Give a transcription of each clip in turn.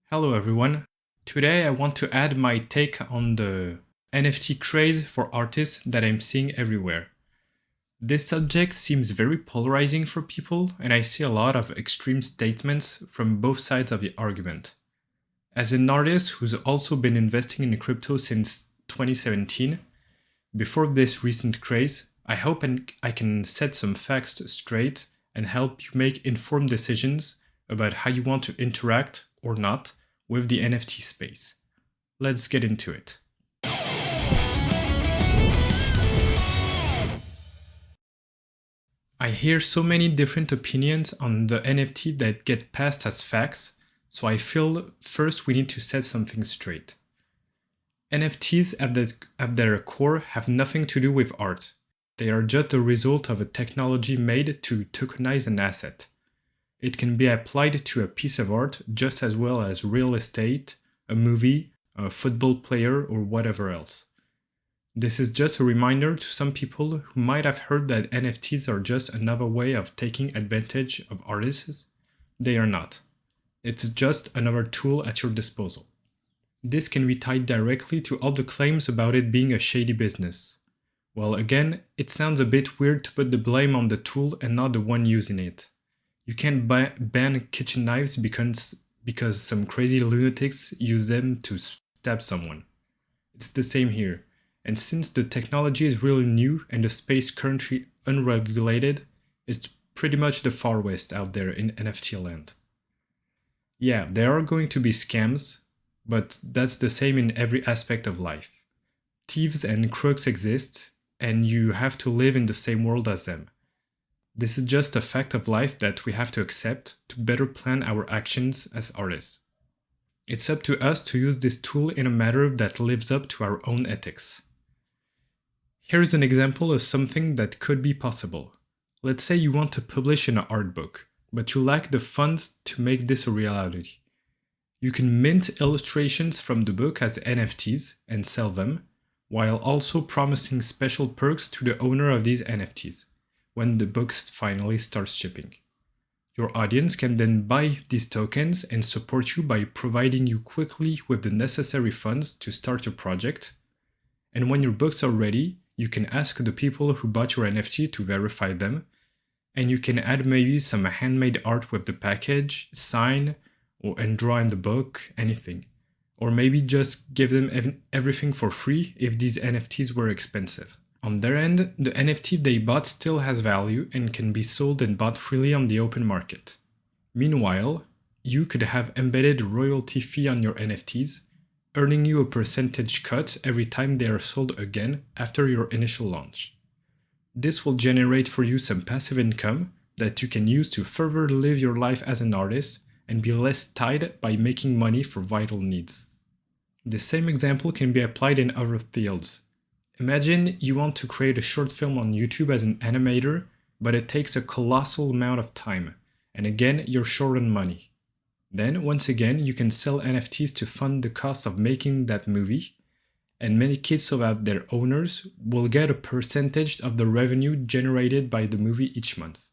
Hello everyone. Today I want to add my take on the NFT craze for artists that I'm seeing everywhere. This subject seems very polarizing for people, and I see a lot of extreme statements from both sides of the argument. As an artist who's also been investing in crypto since 2017, before this recent craze, I hope I can set some facts straight and help you make informed decisions about how you want to interact or not with the NFT space. Let's get into it. I hear so many different opinions on the NFT that get passed as facts, so I feel first we need to set something straight. NFTs at their core have nothing to do with art. They are just the result of a technology made to tokenize an asset. It can be applied to a piece of art just as well as real estate, a movie, a football player, or whatever else. This is just a reminder to some people who might have heard that NFTs are just another way of taking advantage of artists. They are not. It's just another tool at your disposal. This can be tied directly to all the claims about it being a shady business. Well, again, it sounds a bit weird to put the blame on the tool and not the one using it. You can't ban kitchen knives because some crazy lunatics use them to stab someone. It's the same here, and since the technology is really new and the space currently unregulated, it's pretty much the Far West out there in NFT land. Yeah, there are going to be scams, but that's the same in every aspect of life. Thieves and crooks exist, and you have to live in the same world as them. This is just a fact of life that we have to accept to better plan our actions as artists. It's up to us to use this tool in a manner that lives up to our own ethics. Here's an example of something that could be possible. Let's say you want to publish an art book, but you lack the funds to make this a reality. You can mint illustrations from the book as NFTs and sell them, while also promising special perks to the owner of these NFTs when the book finally starts shipping. Your audience can then buy these tokens and support you by providing you quickly with the necessary funds to start your project. And when your books are ready, you can ask the people who bought your NFT to verify them, and you can add maybe some handmade art with the package, sign, and draw in the book, anything. Or maybe just give them everything for free if these NFTs were expensive. On their end, the NFT they bought still has value and can be sold and bought freely on the open market. Meanwhile, you could have embedded royalty fee on your NFTs, earning you a percentage cut every time they are sold again after your initial launch. This will generate for you some passive income that you can use to further live your life as an artist and be less tied by making money for vital needs. The same example can be applied in other fields. Imagine you want to create a short film on YouTube as an animator, but it takes a colossal amount of time, and again, you're short on money. Then, once again, you can sell NFTs to fund the cost of making that movie, and make it so that their owners will get a percentage of the revenue generated by the movie each month.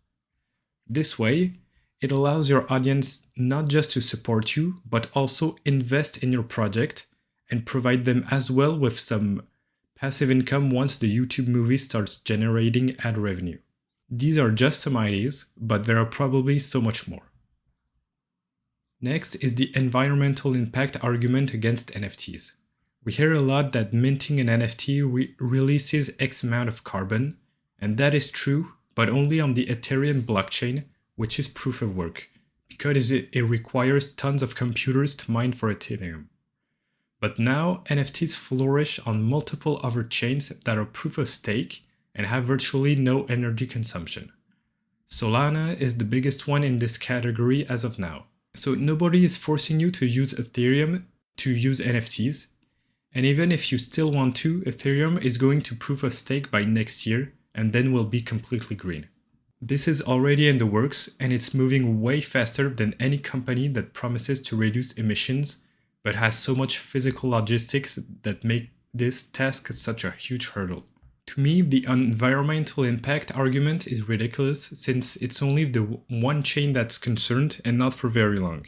This way, it allows your audience not just to support you, but also invest in your project and provide them as well with some passive income once the YouTube movie starts generating ad revenue. These are just some ideas, but there are probably so much more. Next is the environmental impact argument against NFTs. We hear a lot that minting an NFT releases X amount of carbon, and that is true, but only on the ETHEREUM blockchain, which is proof of work, because it requires tons of computers to mine for ETHEREUM. But now, NFTs flourish on multiple other chains that are proof of stake and have virtually no energy consumption. Solana is the biggest one in this category as of now. So nobody is forcing you to use Ethereum to use NFTs, and even if you still want to, Ethereum is going to proof of stake by next year and then will be completely green. This is already in the works, and it's moving way faster than any company that promises to reduce emissions but has so much physical logistics that make this task such a huge hurdle. To me, the environmental impact argument is ridiculous since it's only the one chain that's concerned and not for very long.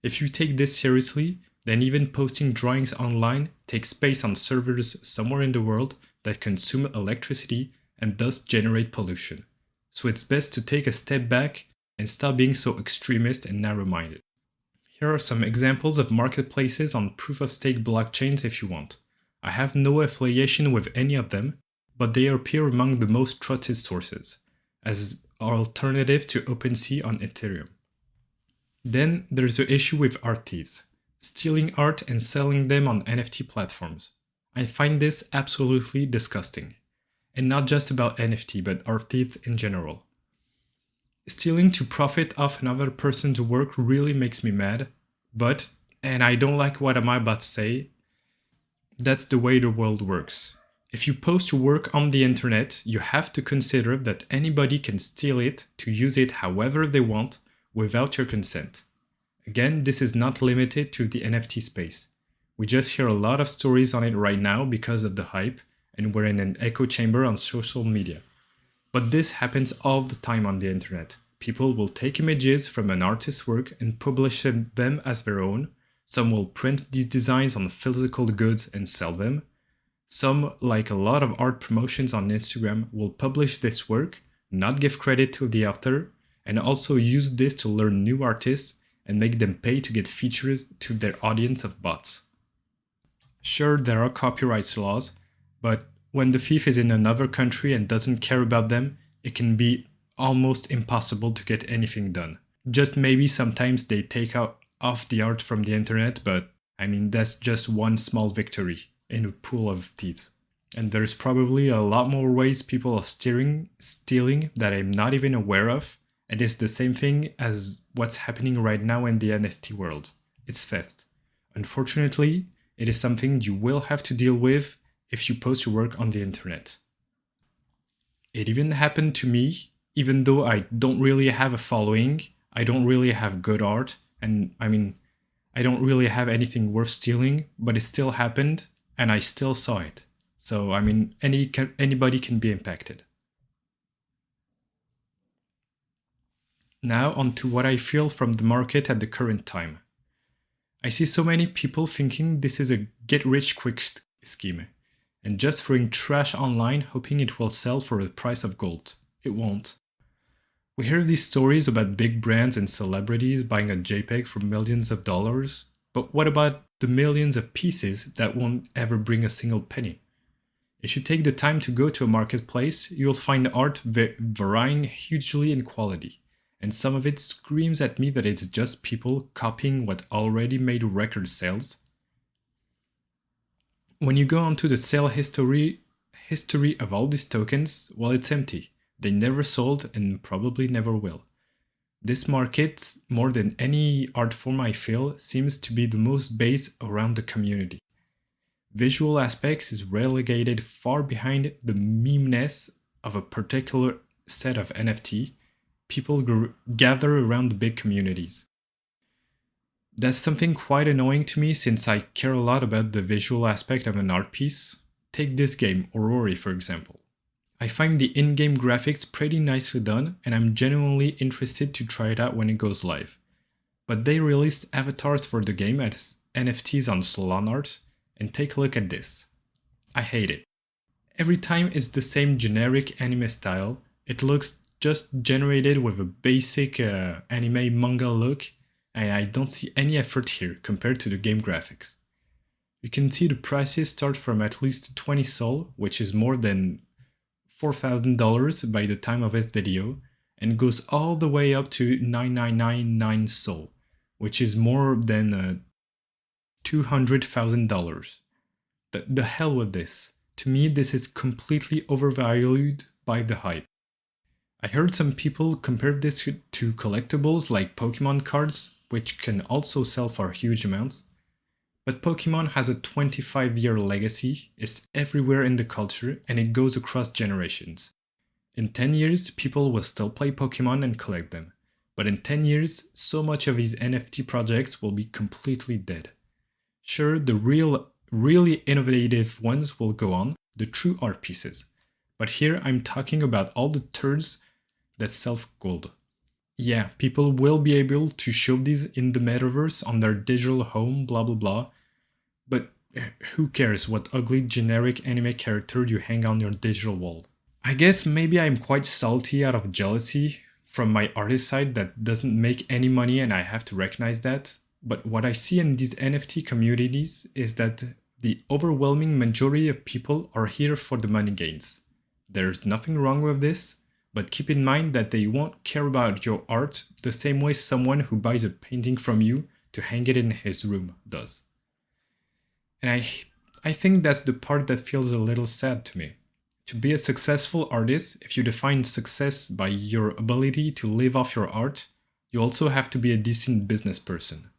If you take this seriously, then even posting drawings online takes space on servers somewhere in the world that consume electricity and thus generate pollution. So it's best to take a step back and stop being so extremist and narrow-minded. Here are some examples of marketplaces on proof-of-stake blockchains if you want. I have no affiliation with any of them, but they appear among the most trusted sources, as alternative to OpenSea on ETHEREUM. Then there's the issue with art thieves, stealing art and selling them on NFT platforms. I find this absolutely disgusting. And not just about NFT, but art thieves in general. Stealing to profit off another person's work really makes me mad, but, and I don't like what I'm about to say, that's the way the world works. If you post your work on the internet, you have to consider that anybody can steal it to use it however they want without your consent. Again, this is not limited to the NFT space. We just hear a lot of stories on it right now because of the hype, and we're in an echo chamber on social media. But this happens all the time on the internet. People will take images from an artist's work and publish them as their own. Some will print these designs on physical goods and sell them. Some, like a lot of art promotions on Instagram, will publish this work, not give credit to the author, and also use this to learn new artists and make them pay to get featured to their audience of bots. Sure, there are copyright laws, but when the thief is in another country and doesn't care about them, it can be almost impossible to get anything done. Just maybe sometimes they take off the art from the internet, but I mean that's just one small victory in a pool of thieves. And there's probably a lot more ways people are stealing that I'm not even aware of, and it's the same thing as what's happening right now in the NFT world. It's theft. Unfortunately, it is something you will have to deal with if you post your work on the internet. It even happened to me, even though I don't really have a following, I don't really have good art, and I mean, I don't really have anything worth stealing, but it still happened, and I still saw it. So, I mean, anybody can be impacted. Now on to what I feel from the market at the current time. I see so many people thinking this is a get-rich-quick scheme, and just throwing trash online hoping it will sell for the price of gold. It won't. We hear these stories about big brands and celebrities buying a JPEG for millions of dollars, but what about the millions of pieces that won't ever bring a single penny? If you take the time to go to a marketplace, you'll find art varying hugely in quality, and some of it screams at me that it's just people copying what already made record sales. When you go onto the sale history of all these tokens, well, it's empty. They never sold and probably never will. This market, more than any art form I feel, seems to be the most based around the community. Visual aspects is relegated far behind the memeness of a particular set of NFT. People gather around the big communities. That's something quite annoying to me since I care a lot about the visual aspect of an art piece. Take this game, Aurora, for example. I find the in-game graphics pretty nicely done, and I'm genuinely interested to try it out when it goes live. But they released avatars for the game as NFTs on Solana, and take a look at this. I hate it. Every time it's the same generic anime style, it looks just generated with a basic anime manga look, and I don't see any effort here compared to the game graphics. You can see the prices start from at least 20 Sol, which is more than $4,000 by the time of this video, and goes all the way up to 9,999 Sol, which is more than $200,000. The hell with this. To me, this is completely overvalued by the hype. I heard some people compare this to collectibles like Pokemon cards, which can also sell for huge amounts. But Pokemon has a 25-year legacy, it's everywhere in the culture, and it goes across generations. In 10 years, people will still play Pokemon and collect them. But in 10 years, so much of these NFT projects will be completely dead. Sure, the really innovative ones will go on, the true art pieces. But here I'm talking about all the turds that sell for gold. yeah, people will be able to show these in the metaverse on their digital home, blah blah blah. But who cares what ugly generic anime character you hang on your digital wall? I guess maybe I'm quite salty out of jealousy from my artist side that doesn't make any money, and I have to recognize that. But what I see in these NFT communities is that the overwhelming majority of people are here for the money gains. There's nothing wrong with this, but keep in mind that they won't care about your art the same way someone who buys a painting from you to hang it in his room does. And I think that's the part that feels a little sad to me. To be a successful artist, if you define success by your ability to live off your art, you also have to be a decent business person.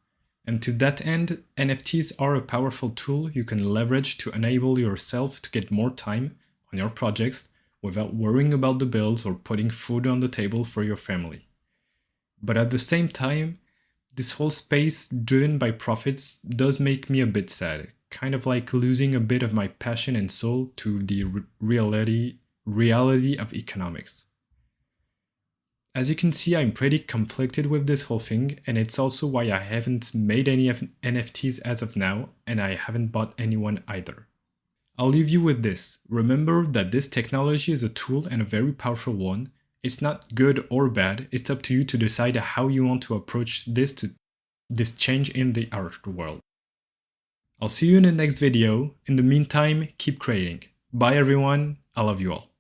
And to that end, NFTs are a powerful tool you can leverage to enable yourself to get more time on your projects without worrying about the bills or putting food on the table for your family. But at the same time, this whole space driven by profits does make me a bit sad, kind of like losing a bit of my passion and soul to the reality of economics. As you can see, I'm pretty conflicted with this whole thing, and it's also why I haven't made any NFTs as of now, and I haven't bought anyone either. I'll leave you with this. Remember that this technology is a tool and a very powerful one. It's not good or bad, it's up to you to decide how you want to approach this change in the art world. I'll see you in the next video. In the meantime, keep creating. Bye everyone, I love you all.